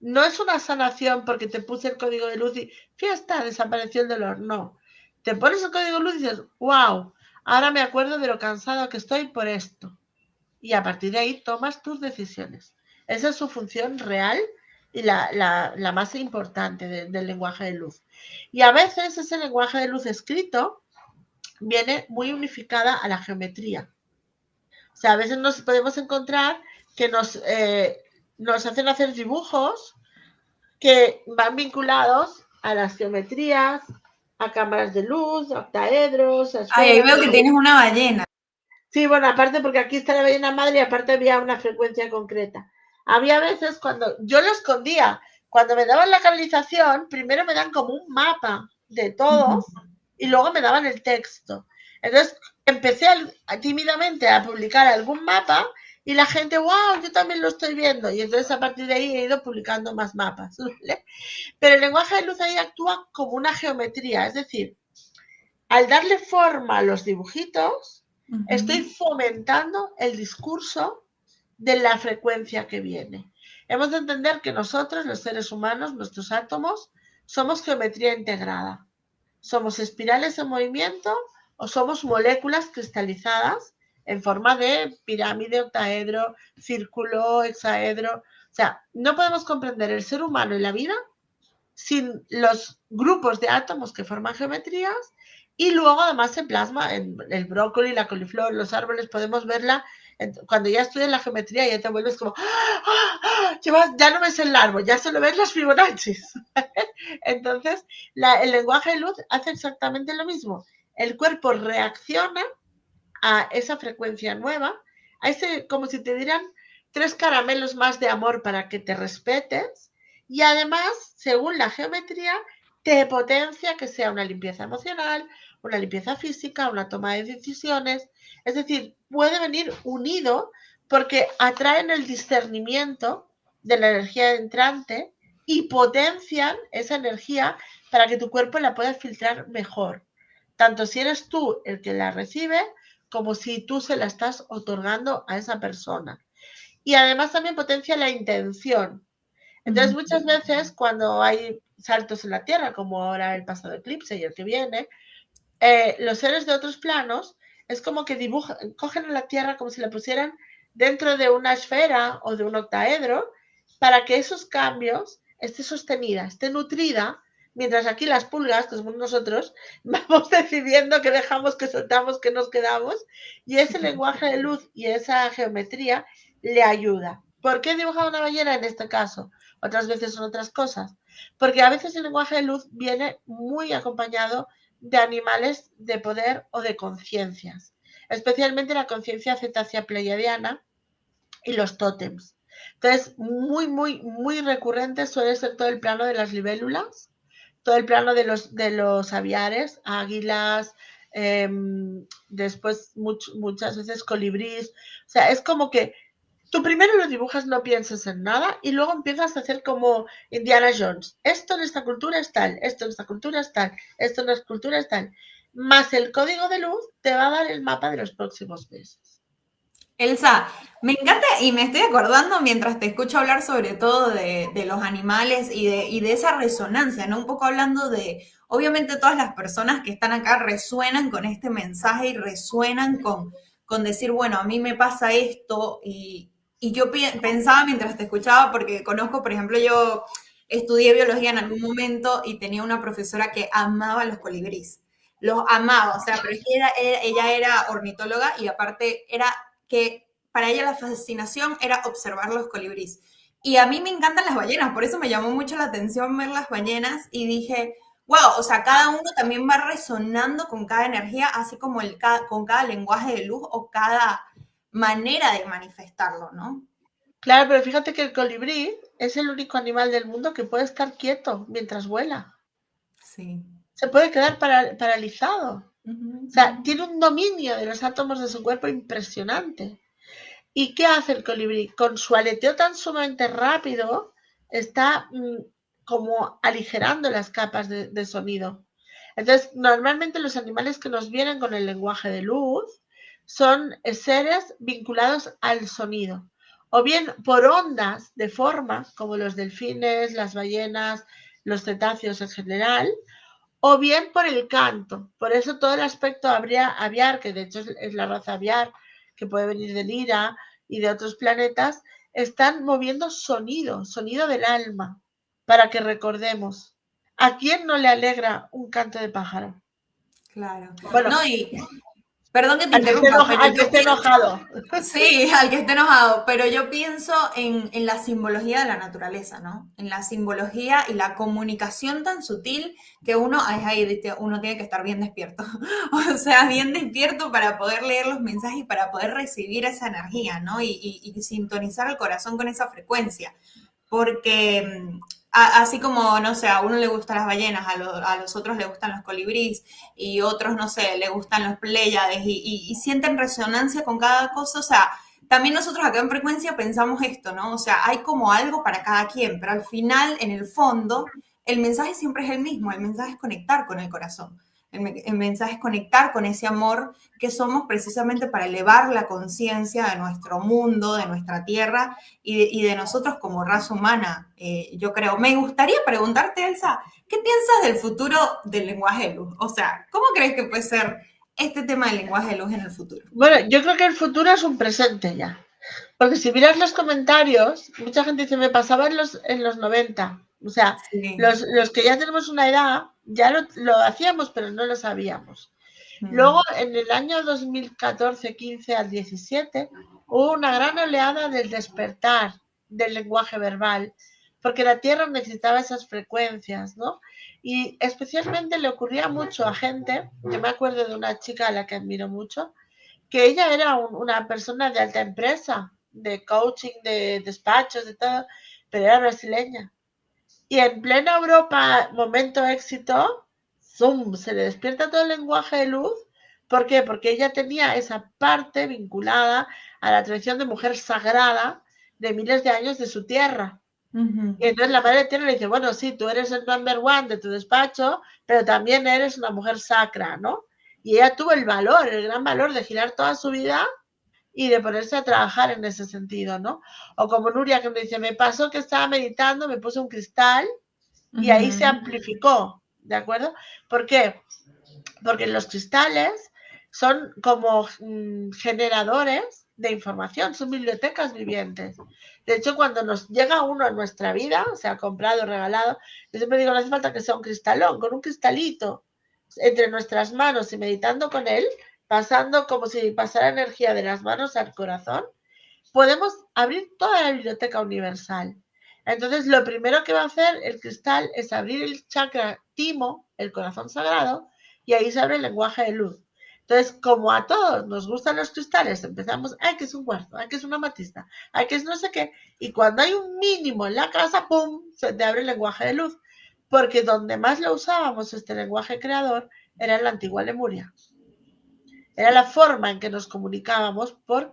No es una sanación porque te puse el código de luz y fiesta, desapareció el dolor. No. Te pones el código de luz y dices, wow, ahora me acuerdo de lo cansado que estoy por esto. Y a partir de ahí tomas tus decisiones. Esa es su función real y la más importante del lenguaje de luz. Y a veces ese lenguaje de luz escrito viene muy unificada a la geometría. O sea, a veces nos podemos encontrar que nos hacen hacer dibujos que van vinculados a las geometrías, a cámaras de luz, a octaedros, a Ay, ahí esferas. veo que tienes una ballena. Sí, bueno, aparte porque aquí está la ballena madre y aparte había una frecuencia concreta. Había veces cuando yo lo escondía, cuando me daban la canalización, primero me dan como un mapa de Ujú. todos y luego me daban el texto. Entonces empecé tímidamente a publicar algún mapa y la gente, wow, yo también lo estoy viendo. Y entonces a partir de ahí he ido publicando más mapas. ¿Vale? Pero el lenguaje de luz ahí actúa como una geometría, es decir, al darle forma a los dibujitos, estoy Ujú. fomentando el discurso de la frecuencia que viene. Hemos de entender que nosotros, los seres humanos, nuestros átomos, somos geometría integrada. Somos espirales en movimiento o somos moléculas cristalizadas en forma de pirámide, octaedro, círculo, hexaedro. O sea, no podemos comprender el ser humano y la vida sin los grupos de átomos que forman geometrías y luego además se plasma en el brócoli, la coliflor, los árboles, podemos verla cuando ya estudias la geometría ya te vuelves como ya no ves el árbol, ya solo ves las Fibonaccis. Entonces el lenguaje de luz hace exactamente lo mismo, el cuerpo reacciona a esa frecuencia nueva, a ese, como si te dieran 3 caramelos más de amor para que te respetes y además, según la geometría, te potencia que sea una limpieza emocional, una limpieza física, una toma de decisiones. Es decir, puede venir unido porque atraen el discernimiento de la energía entrante y potencian esa energía para que tu cuerpo la pueda filtrar mejor. Tanto si eres tú el que la recibe como si tú se la estás otorgando a esa persona. Y además también potencia la intención. Entonces, Ujú. muchas veces cuando hay saltos en la Tierra, como ahora el pasado eclipse y el que viene, los seres de otros planos es como que dibujan, cogen a la Tierra como si la pusieran dentro de una esfera o de un octaedro para que esos cambios esté sostenida, esté nutrida, mientras aquí las pulgas, que somos nosotros, vamos decidiendo que dejamos, que soltamos, que nos quedamos, y ese Sí. lenguaje de luz y esa geometría le ayuda. ¿Por qué he dibujado una ballena en este caso? Otras veces son otras cosas. Porque a veces el lenguaje de luz viene muy acompañado de animales de poder o de conciencias, especialmente la conciencia cetácea pleiadiana y los tótems. Entonces, muy recurrente suele ser todo el plano de las libélulas, todo el plano de los aviares, águilas, eh, después muchas veces colibrís. O sea, es como que tú primero lo dibujas, no piensas en nada y luego empiezas a hacer como Indiana Jones. Esto en esta cultura es tal, esto en esta cultura es tal, esto en esta cultura es tal. Más el código de luz te va a dar el mapa de los próximos meses. Elsa, me encanta y me estoy acordando mientras te escucho hablar sobre todo de los animales y de esa resonancia, ¿no? Un poco hablando de, obviamente todas las personas que están acá resuenan con este mensaje y resuenan con decir, bueno, a mí me pasa esto y yo pensaba mientras te escuchaba, porque conozco, por ejemplo, yo estudié biología en algún momento y tenía una profesora que amaba los colibríes. Los amaba, o sea, pero es que ella era ornitóloga y aparte era que para ella la fascinación era observar los colibríes. Y a mí me encantan las ballenas, por eso me llamó mucho la atención ver las ballenas y dije, wow, o sea, cada uno también va resonando con cada energía, así como con cada lenguaje de luz o cada manera de manifestarlo, ¿no? Claro, pero fíjate que el colibrí es el único animal del mundo que puede estar quieto mientras vuela. Sí. Se puede quedar paralizado. Uh -huh, O uh sea, -huh. tiene un dominio de los átomos de su cuerpo impresionante. ¿Y qué hace el colibrí? Con su aleteo tan sumamente rápido, está como aligerando las capas de sonido. Entonces, normalmente los animales que nos vienen con el lenguaje de luz son seres vinculados al sonido, o bien por ondas de forma, como los delfines, las ballenas, los cetáceos en general, o bien por el canto. Por eso todo el aspecto aviar, que de hecho es la raza aviar, que puede venir de Lira y de otros planetas, están moviendo sonido, sonido del alma, para que recordemos. ¿A quién no le alegra un canto de pájaro? Claro. Bueno, No, Perdón que te interrumpa, pero Al que yo esté pienso, enojado. sí, al que esté enojado, pero yo pienso en la simbología de la naturaleza, ¿no? En la simbología y la comunicación tan sutil que uno, ay, ay, uno tiene que estar bien despierto, o sea, bien despierto para poder leer los mensajes y para poder recibir esa energía, ¿no? Y sintonizar el corazón con esa frecuencia porque así como, no sé, a uno le gustan las ballenas, a los otros le gustan los colibríes y otros, no sé, le gustan los pléyades y sienten resonancia con cada cosa, o sea, también nosotros acá en Frecuencia pensamos esto, ¿no? O sea, hay como algo para cada quien, pero al final, en el fondo, el mensaje siempre es el mismo, el mensaje es conectar con el corazón. El mensaje es conectar con ese amor que somos precisamente para elevar la conciencia de nuestro mundo, de nuestra tierra y de nosotros como raza humana, yo creo. Me gustaría preguntarte, Elsa, ¿qué piensas del futuro del lenguaje de luz? O sea, ¿cómo crees que puede ser este tema del lenguaje de luz en el futuro? Bueno, yo creo que el futuro es un presente ya. Porque si miras los comentarios, mucha gente dice, me pasaba en los 90. O sea, Sí. los que ya tenemos una edad, ya lo hacíamos, pero no lo sabíamos. Luego, Mm. en el año 2014, 15 al 17, hubo una gran oleada del despertar del lenguaje verbal, porque la Tierra necesitaba esas frecuencias, ¿no? Y especialmente le ocurría mucho a gente, yo me acuerdo de una chica a la que admiro mucho, que ella era una persona de alta empresa, de coaching, de despachos, de todo, pero era brasileña. Y en plena Europa, momento éxito, zoom, se le despierta todo el lenguaje de luz. ¿Por qué? Porque ella tenía esa parte vinculada a la tradición de mujer sagrada de miles de años de su tierra. Ujú. Y entonces la madre tierra le dice, bueno, sí, tú eres el number one de tu despacho, pero también eres una mujer sacra, ¿no? Y ella tuvo el valor, el gran valor de girar toda su vida y de ponerse a trabajar en ese sentido, ¿no? O como Nuria que me dice, me pasó que estaba meditando, me puse un cristal y ahí se Ujú. amplificó, ¿de acuerdo? ¿Por qué? Porque los cristales son como generadores de información, son bibliotecas vivientes. De hecho, cuando nos llega uno a nuestra vida, sea comprado, regalado, yo siempre digo, no hace falta que sea un cristalón, con un cristalito entre nuestras manos y meditando con él, pasando como si pasara energía de las manos al corazón, podemos abrir toda la biblioteca universal. Entonces, lo primero que va a hacer el cristal es abrir el chakra timo, el corazón sagrado, y ahí se abre el lenguaje de luz. Entonces, como a todos nos gustan los cristales, empezamos, ay, que es un cuarzo, ay, que es una amatista, ay, que es no sé qué, y cuando hay un mínimo en la casa, ¡pum!, se te abre el lenguaje de luz. Porque donde más lo usábamos, este lenguaje creador, era en la antigua Lemuria. Era la forma en que nos comunicábamos por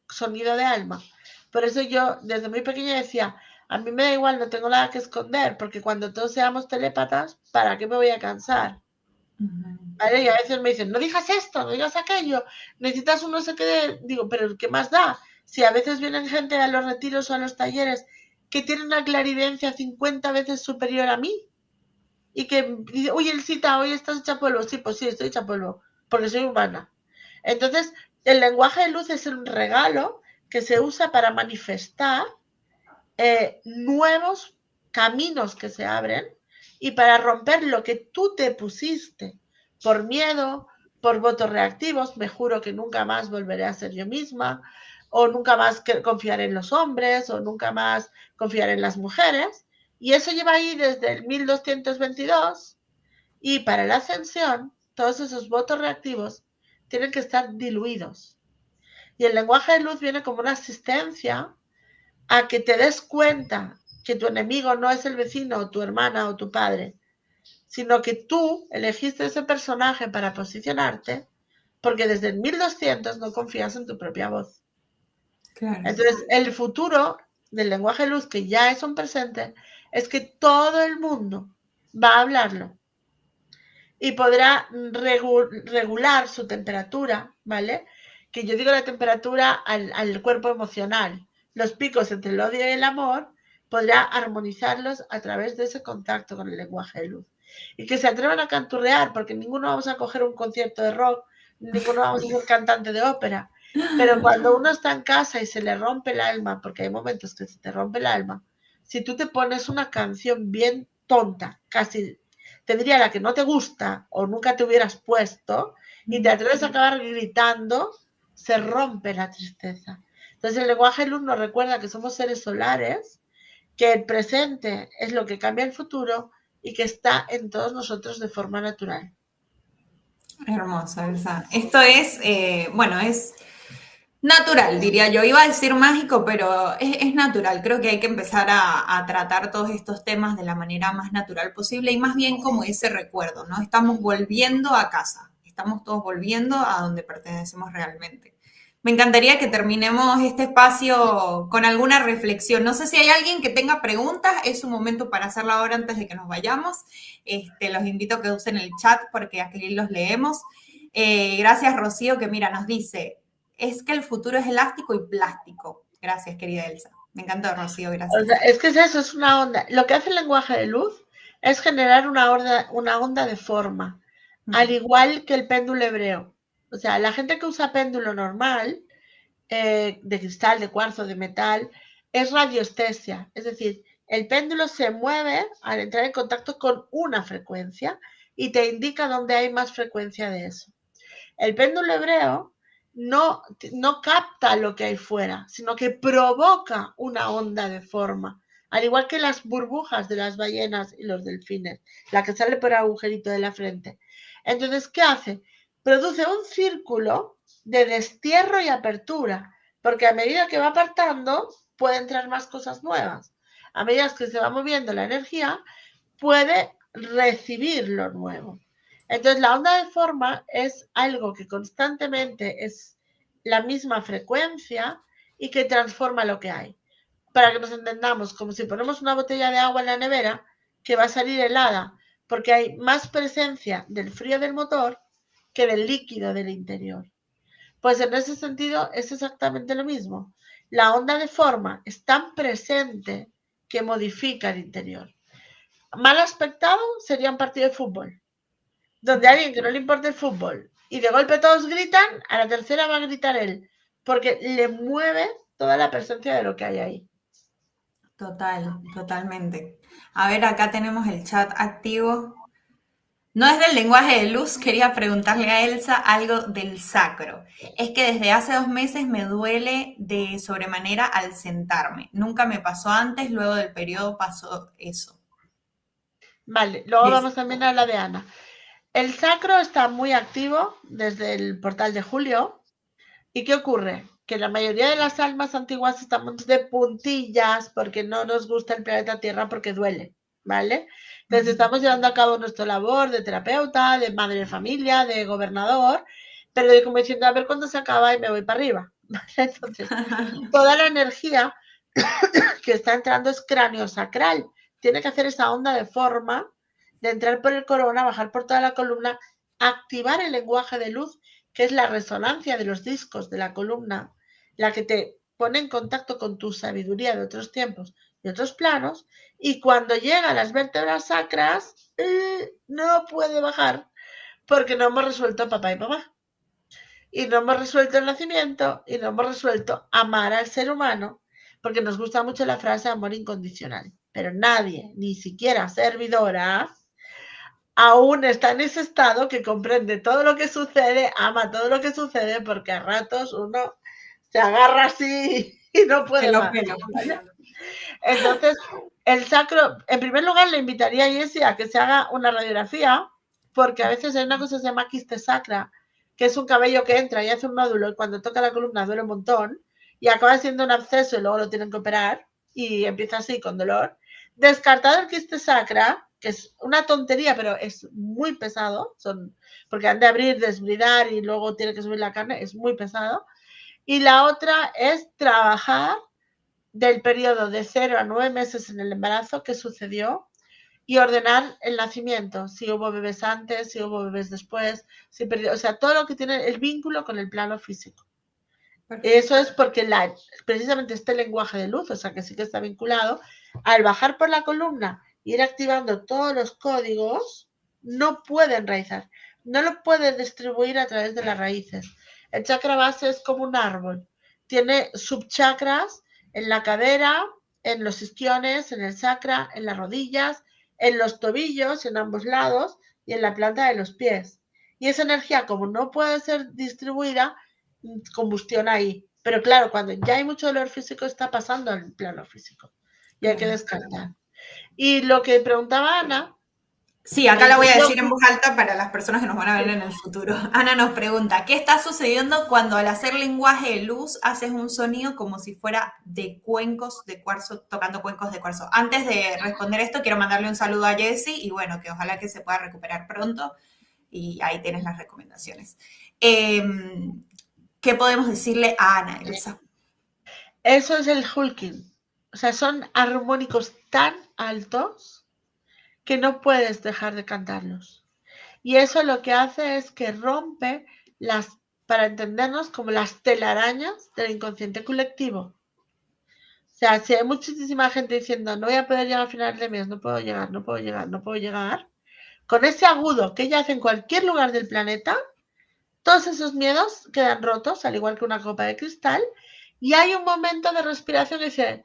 sonido de alma. Por eso yo desde muy pequeña decía, a mí me da igual, no tengo nada que esconder, porque cuando todos seamos telépatas, ¿para qué me voy a cansar? Ujú. ¿Vale? Y a veces me dicen, no digas esto, no digas aquello, necesitas un no sé qué, digo, pero ¿qué más da? Si a veces vienen gente a los retiros o a los talleres que tienen una clarividencia 50 veces superior a mí y que dice, oye, Elcita, hoy estás hecha polvo. Sí, pues sí, estoy hecha polvo, porque soy humana. Entonces, el lenguaje de luz es un regalo que se usa para manifestar nuevos caminos que se abren y para romper lo que tú te pusiste por miedo, por votos reactivos, me juro que nunca más volveré a ser yo misma, o nunca más confiar en los hombres, o nunca más confiar en las mujeres. Y eso lleva ahí desde el 1222 y para la ascensión, todos esos votos reactivos tienen que estar diluidos. Y el lenguaje de luz viene como una asistencia a que te des cuenta que tu enemigo no es el vecino o tu hermana o tu padre, sino que tú elegiste ese personaje para posicionarte porque desde el 1200 no confías en tu propia voz. Claro. Entonces, el futuro del lenguaje de luz, que ya es un presente, es que todo el mundo va a hablarlo y podrá regular su temperatura, ¿vale? Que yo digo la temperatura al cuerpo emocional. Los picos entre el odio y el amor podrá armonizarlos a través de ese contacto con el lenguaje de luz. Y que se atrevan a canturrear, porque ninguno vamos a coger un concierto de rock, ninguno vamos a ser cantante de ópera. Pero cuando uno está en casa y se le rompe el alma, porque hay momentos que se te rompe el alma, si tú te pones una canción bien tonta, casi te diría la que no te gusta o nunca te hubieras puesto y te atreves a acabar gritando, se rompe la tristeza. Entonces el lenguaje de luz nos recuerda que somos seres solares, que el presente es lo que cambia el futuro y que está en todos nosotros de forma natural. Hermoso, Elsa. Esto es, bueno, es natural, diría yo. Iba a decir mágico, pero es natural. Creo que hay que empezar a tratar todos estos temas de la manera más natural posible y más bien como ese recuerdo, ¿no? Estamos volviendo a casa, estamos todos volviendo a donde pertenecemos realmente. Me encantaría que terminemos este espacio con alguna reflexión. No sé si hay alguien que tenga preguntas, es un momento para hacerla ahora antes de que nos vayamos. Los invito a que usen el chat porque aquí los leemos. Gracias, Rocío, que mira, nos dice, es que el futuro es elástico y plástico. Gracias, querida Elsa. Me encantó, Rocío, O gracias. sea, es que es eso, es una onda. Lo que hace el lenguaje de luz es generar una onda de forma, al igual que el péndulo hebreo. O sea, la gente que usa péndulo normal, de cristal, de cuarzo, de metal, es radiestesia. Es decir, el péndulo se mueve al entrar en contacto con una frecuencia y te indica dónde hay más frecuencia de eso. El péndulo hebreo no capta lo que hay fuera, sino que provoca una onda de forma, al igual que las burbujas de las ballenas y los delfines, la que sale por el agujerito de la frente. Entonces, ¿qué hace? Produce un círculo de destierro y apertura, porque a medida que va apartando, puede entrar más cosas nuevas. A medida que se va moviendo la energía, puede recibir lo nuevo. Entonces, la onda de forma es algo que constantemente es la misma frecuencia y que transforma lo que hay. Para que nos entendamos, como si ponemos una botella de agua en la nevera que va a salir helada, porque hay más presencia del frío del motor que del líquido del interior. Pues en ese sentido es exactamente lo mismo. La onda de forma es tan presente que modifica el interior. Mal aspectado sería un partido de fútbol, donde alguien que no le importa el fútbol y de golpe todos gritan, a la tercera va a gritar él, porque le mueve toda la presencia de lo que hay ahí. Total, totalmente. A ver, acá tenemos el chat activo. No es del lenguaje de luz, quería preguntarle a Elsa algo del sacro. Es que desde hace 2 meses me duele de sobremanera al sentarme. Nunca me pasó antes, luego del periodo pasó eso. Vale, luego Es- vamos también a la de Ana. El sacro está muy activo desde el portal de Julio. ¿Y qué ocurre? Que la mayoría de las almas antiguas estamos de puntillas porque no nos gusta el planeta Tierra porque duele, ¿vale? Entonces estamos llevando a cabo nuestra labor de terapeuta, de madre de familia, de gobernador, pero de como diciendo, a ver cuándo se acaba y me voy para arriba, ¿vale? Entonces, toda la energía que está entrando es cráneo sacral. Tiene que hacer esa onda de forma de entrar por el corona, bajar por toda la columna, activar el lenguaje de luz, que es la resonancia de los discos de la columna, la que te pone en contacto con tu sabiduría de otros tiempos y otros planos, y cuando llega a las vértebras sacras, no puede bajar porque no hemos resuelto papá y mamá. Y no hemos resuelto el nacimiento y no hemos resuelto amar al ser humano, porque nos gusta mucho la frase amor incondicional. Pero nadie, ni siquiera servidora, aún está en ese estado que comprende todo lo que sucede, ama todo lo que sucede, porque a ratos uno se agarra así y no puede Pelo, más. pelo. ¿Vale? Entonces, el sacro, en primer lugar, le invitaría a Jessie a que se haga una radiografía, porque a veces hay una cosa que se llama quiste sacra, que es un cabello que entra y hace un nódulo, y cuando toca la columna duele un montón, y acaba siendo un absceso y luego lo tienen que operar, y empieza así con dolor. Descartado el quiste sacra, que es una tontería, pero es muy pesado, porque han de abrir, desbridar y luego tiene que subir la carne, es muy pesado. Y la otra es trabajar del periodo de 0 a 9 meses en el embarazo, qué sucedió, y ordenar el nacimiento, si hubo bebés antes, si hubo bebés después, si perdió, o sea, todo lo que tiene el vínculo con el plano físico. Perfecto. Eso es porque precisamente este lenguaje de luz, o sea, que sí que está vinculado, al bajar por la columna, ir activando todos los códigos, no puede enraizar, no lo puede distribuir a través de las raíces. El chakra base es como un árbol, tiene subchakras en la cadera, en los isquiones, en el sacra, en las rodillas, en los tobillos, en ambos lados y en la planta de los pies. Y esa energía, como no puede ser distribuida, combustiona ahí. Pero claro, cuando ya hay mucho dolor físico, está pasando al plano físico y hay que Claro. descartar. Y lo que preguntaba Ana, Sí, acá la voy a entendió. decir en voz alta para las personas que nos van a ver en el futuro. Ana nos pregunta, ¿qué está sucediendo cuando al hacer lenguaje de luz haces un sonido como si fuera de cuencos de cuarzo, tocando cuencos de cuarzo? Antes de responder esto, quiero mandarle un saludo a Jessie y bueno, que ojalá que se pueda recuperar pronto y ahí tienes las recomendaciones. Eh, ¿Qué podemos decirle a Ana, Elsa? Eso es el hulking. O sea, son armónicos tan altos que no puedes dejar de cantarlos. Y eso lo que hace es que rompe las, para entendernos, como las telarañas del inconsciente colectivo. O sea, si hay muchísima gente diciendo no voy a poder llegar a final de mes, no puedo llegar, no puedo llegar, no puedo llegar, con ese agudo que ella hace en cualquier lugar del planeta, todos esos miedos quedan rotos, al igual que una copa de cristal, y hay un momento de respiración que dice,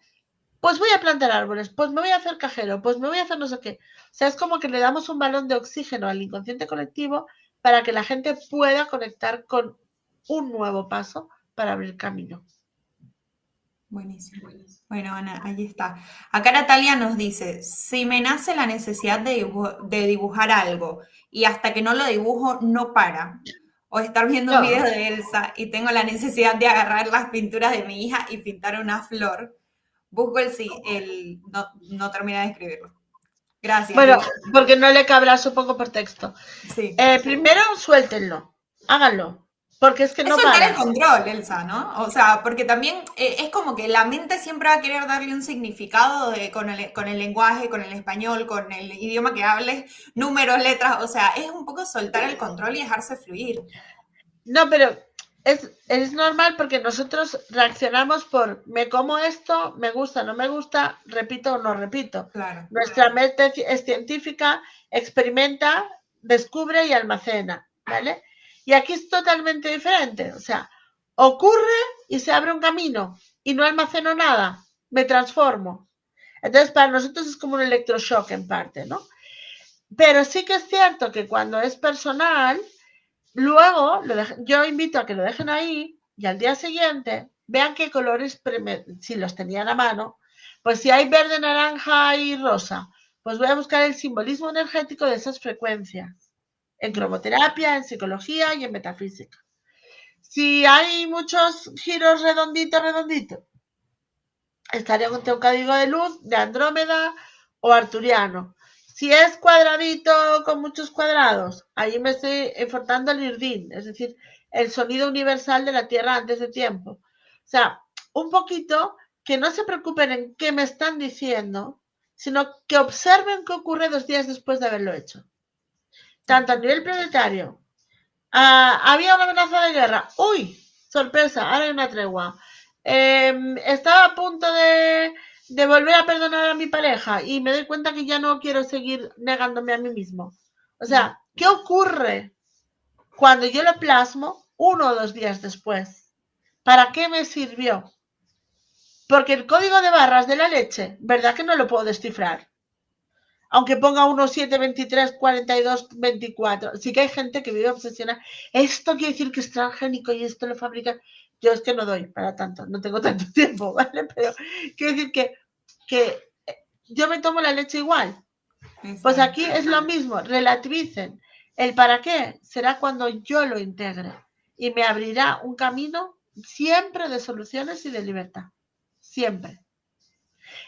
pues voy a plantar árboles, pues me voy a hacer cajero, pues me voy a hacer no sé qué. O sea, es como que le damos un balón de oxígeno al inconsciente colectivo para que la gente pueda conectar con un nuevo paso para abrir camino. Buenísimo. Bueno, Ana, ahí está. Acá Natalia nos dice, si me nace la necesidad de dibujar algo y hasta que no lo dibujo no para, o estar viendo un video No, de Elsa y tengo la necesidad de agarrar las pinturas de mi hija y pintar una flor, busco el sí, no, no termina de escribirlo. Gracias, bueno, Liz. porque no le cabrá, supongo, por texto. Sí. Primero, suéltenlo, háganlo, porque es que Es no soltar el para. control, Elsa, ¿no? O sea, porque también es como que la mente siempre va a querer darle un significado con el lenguaje, con el español, con el idioma que hables, números, letras, o sea, es un poco soltar el control y dejarse fluir. No, pero es normal porque nosotros reaccionamos por me como esto, me gusta, no me gusta, repito o no repito. Claro. Nuestra mente es científica, experimenta, descubre y almacena, ¿vale? Y aquí es totalmente diferente. O sea, ocurre y se abre un camino y no almaceno nada, me transformo. Entonces, para nosotros es como un electroshock en parte, ¿no? Pero sí que es cierto que cuando es personal, luego, yo invito a que lo dejen ahí y al día siguiente vean qué colores, si los tenían a mano, pues si hay verde, naranja y rosa, pues voy a buscar el simbolismo energético de esas frecuencias, en cromoterapia, en psicología y en metafísica. Si hay muchos giros redonditos, estaría ante un código de luz de Andrómeda o Arturiano. Si es cuadradito con muchos cuadrados, ahí me estoy enfrentando el irdín, es decir, el sonido universal de la Tierra antes de tiempo. O sea, un poquito que no se preocupen en qué me están diciendo, sino que observen qué ocurre 2 días después de haberlo hecho. Tanto a nivel planetario, había una amenaza de guerra. ¡Uy! Sorpresa, ahora hay una tregua. Estaba a punto de volver a perdonar a mi pareja y me doy cuenta que ya no quiero seguir negándome a mí mismo. O sea, ¿qué ocurre cuando yo lo plasmo 1 o 2 días después? ¿Para qué me sirvió? Porque el código de barras de la leche, ¿verdad que no lo puedo descifrar? Aunque ponga 1, 7, 23, 42, 24. Sí que hay gente que vive obsesionada. Esto quiere decir que es transgénico y esto lo fabrica. Yo es que no doy para tanto, no tengo tanto tiempo, ¿vale? Pero quiero decir que yo me tomo la leche igual. Pues Exacto. aquí es lo mismo, relativicen. El para qué será cuando yo lo integre y me abrirá un camino siempre de soluciones y de libertad. Siempre.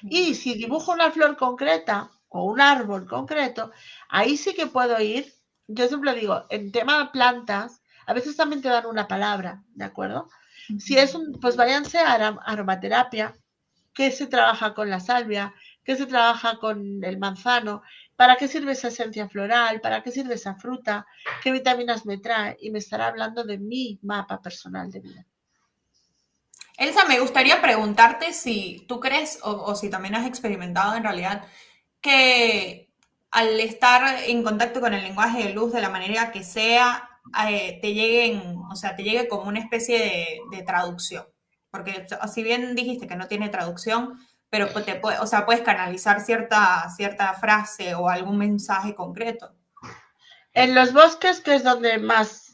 Y si dibujo una flor concreta o un árbol concreto, ahí sí que puedo ir. Yo siempre digo, en tema de plantas, a veces también te dan una palabra, ¿de acuerdo? Si es pues váyanse a aromaterapia, que se trabaja con la salvia, que se trabaja con el manzano, para qué sirve esa esencia floral, para qué sirve esa fruta, qué vitaminas me trae, y me estará hablando de mi mapa personal de vida. Elsa, me gustaría preguntarte si tú crees o si también has experimentado en realidad que al estar en contacto con el lenguaje de luz de la manera que sea, te lleguen, o sea, te llegue como una especie de traducción. Porque si bien dijiste que no tiene traducción, pero o sea, puedes canalizar cierta frase o algún mensaje concreto. En los bosques, que es donde más,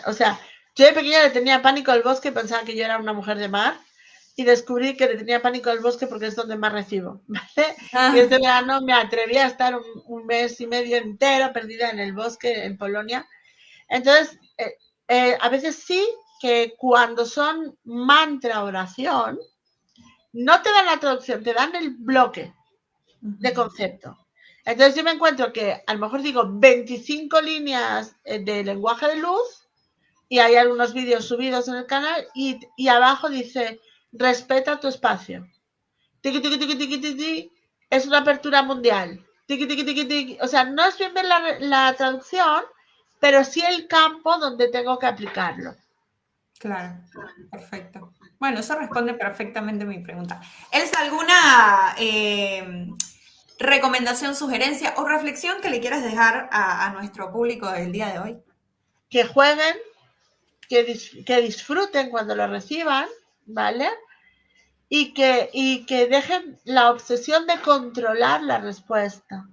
o sea, yo de pequeña le tenía pánico al bosque, pensaba que yo era una mujer de mar y descubrí que le tenía pánico al bosque porque es donde más recibo, ¿vale? Y Ah, este verano me atreví a estar un mes y medio entero perdida en el bosque en Polonia. Entonces, a veces sí que cuando son mantra oración, no te dan la traducción, te dan el bloque ujú. de concepto. Entonces yo me encuentro que a lo mejor digo 25 líneas de lenguaje de luz y hay algunos vídeos subidos en el canal y abajo dice respeta tu espacio. Tiki, tiki, tiki, tiki, tiki, es una apertura mundial. Tiki, tiki, tiki, tiki. O sea, no es bien ver la traducción, pero sí el campo donde tengo que aplicarlo. Claro, perfecto. Bueno, eso responde perfectamente a mi pregunta. ¿Elsa, alguna recomendación, sugerencia o reflexión que le quieras dejar a nuestro público del día de hoy? Que jueguen, que disfruten cuando lo reciban, ¿vale? Y que dejen la obsesión de controlar la respuesta.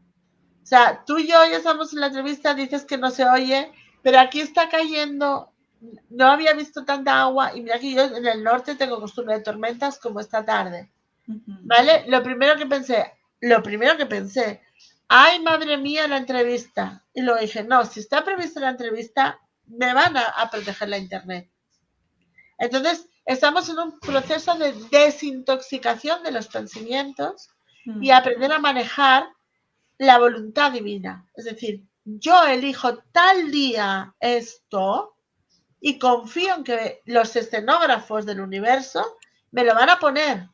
O sea, tú y yo ya estamos en la entrevista, dices que no se oye, pero aquí está cayendo, no había visto tanta agua y mira que yo en el norte tengo costumbre de tormentas como esta tarde, Ujú. ¿vale? Lo primero que pensé, ay madre mía la entrevista. Y luego dije, no, si está prevista la entrevista, me van a proteger la internet. Entonces, estamos en un proceso de desintoxicación de los pensamientos y Mm. aprender a manejar la voluntad divina. Es decir, yo elijo tal día esto y confío en que los escenógrafos del universo me lo van a poner.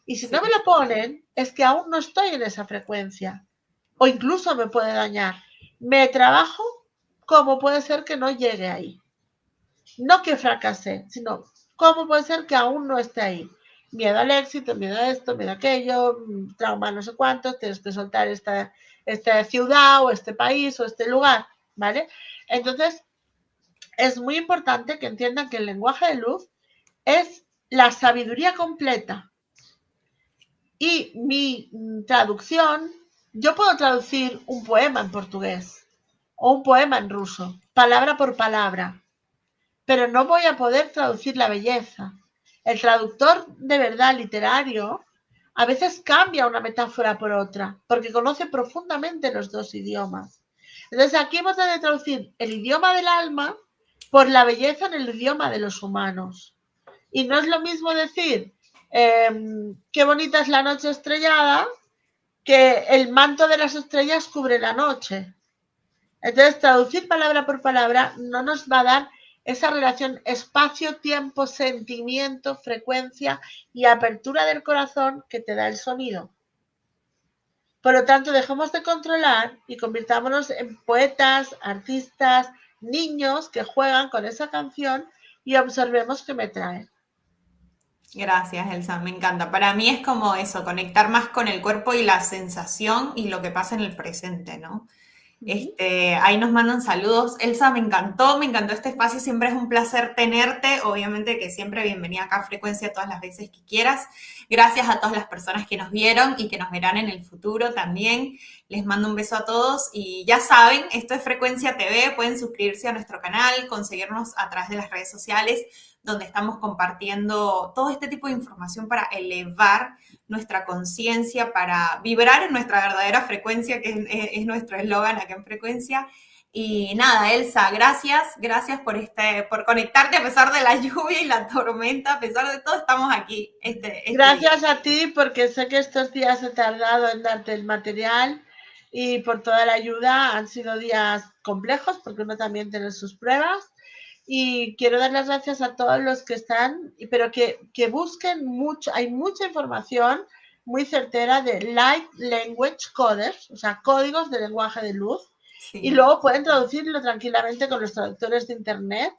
Y si no me Sí, lo ponen, es que aún no estoy en esa frecuencia. O incluso me puede dañar. Me trabajo como puede ser que no llegue ahí. No que fracasé, sino cómo puede ser que aún no esté ahí. Miedo al éxito, miedo a esto, miedo a aquello, trauma no sé cuánto, tienes que soltar esta ciudad o este país o este lugar, ¿vale? Entonces, es muy importante que entiendan que el lenguaje de luz es la sabiduría completa. Y mi traducción, yo puedo traducir un poema en portugués o un poema en ruso, palabra por palabra, pero no voy a poder traducir la belleza. El traductor de verdad literario a veces cambia una metáfora por otra, porque conoce profundamente los dos idiomas. Entonces aquí hemos de traducir el idioma del alma por la belleza en el idioma de los humanos. Y no es lo mismo decir qué bonita es la noche estrellada que el manto de las estrellas cubre la noche. Entonces, traducir palabra por palabra no nos va a dar esa relación espacio, tiempo, sentimiento, frecuencia y apertura del corazón que te da el sonido. Por lo tanto, dejemos de controlar y convirtámonos en poetas, artistas, niños que juegan con esa canción y observemos qué me trae. gracias, Elsa, me encanta. Para mí es como eso, conectar más con el cuerpo y la sensación y lo que pasa en el presente, ¿no? Uh -huh. Ahí nos mandan saludos. Elsa, me encantó este espacio, siempre es un placer tenerte. Obviamente que siempre bienvenida acá a Frecuencia todas las veces que quieras. Gracias a todas las personas que nos vieron y que nos verán en el futuro también. Les mando un beso a todos y ya saben, esto es Frecuencia TV, pueden suscribirse a nuestro canal, conseguirnos a través de las redes sociales, donde estamos compartiendo todo este tipo de información para elevar nuestra conciencia, para vibrar en nuestra verdadera frecuencia, que es nuestro eslogan acá en Frecuencia. Y nada, Elsa, gracias por conectarte a pesar de la lluvia y la tormenta, a pesar de todo, estamos aquí este día. Gracias a ti porque sé que estos días he tardado en darte el material y por toda la ayuda. Han sido días complejos porque uno también tiene sus pruebas. Y quiero dar las gracias a todos los que están, pero que busquen mucho. Hay mucha información muy certera de Light Language Coders, o sea, códigos de lenguaje de luz. Y Sí. luego pueden traducirlo tranquilamente con los traductores de Internet.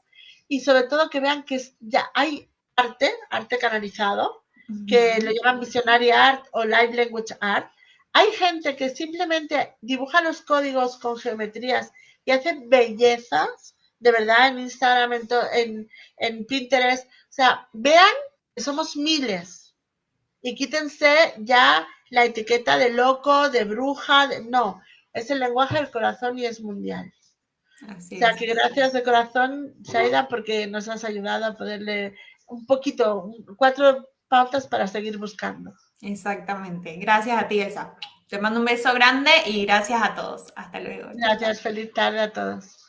Y sobre todo que vean que ya hay arte canalizado, que lo llaman Visionary Art o Light Language Art. Hay gente que simplemente dibuja los códigos con geometrías y hace bellezas, de verdad, en Instagram, en Pinterest. O sea, vean que somos miles y quítense ya la etiqueta de loco, de bruja, no. Es el lenguaje del corazón y es mundial. Así O sea, es. que gracias de corazón, Shaira, porque nos has ayudado a poderle un poquito, 4 pautas para seguir buscando. Exactamente. Gracias a ti, Elsa. Te mando un beso grande y gracias a todos. Hasta luego. Chao, chao. Gracias, feliz tarde a todos.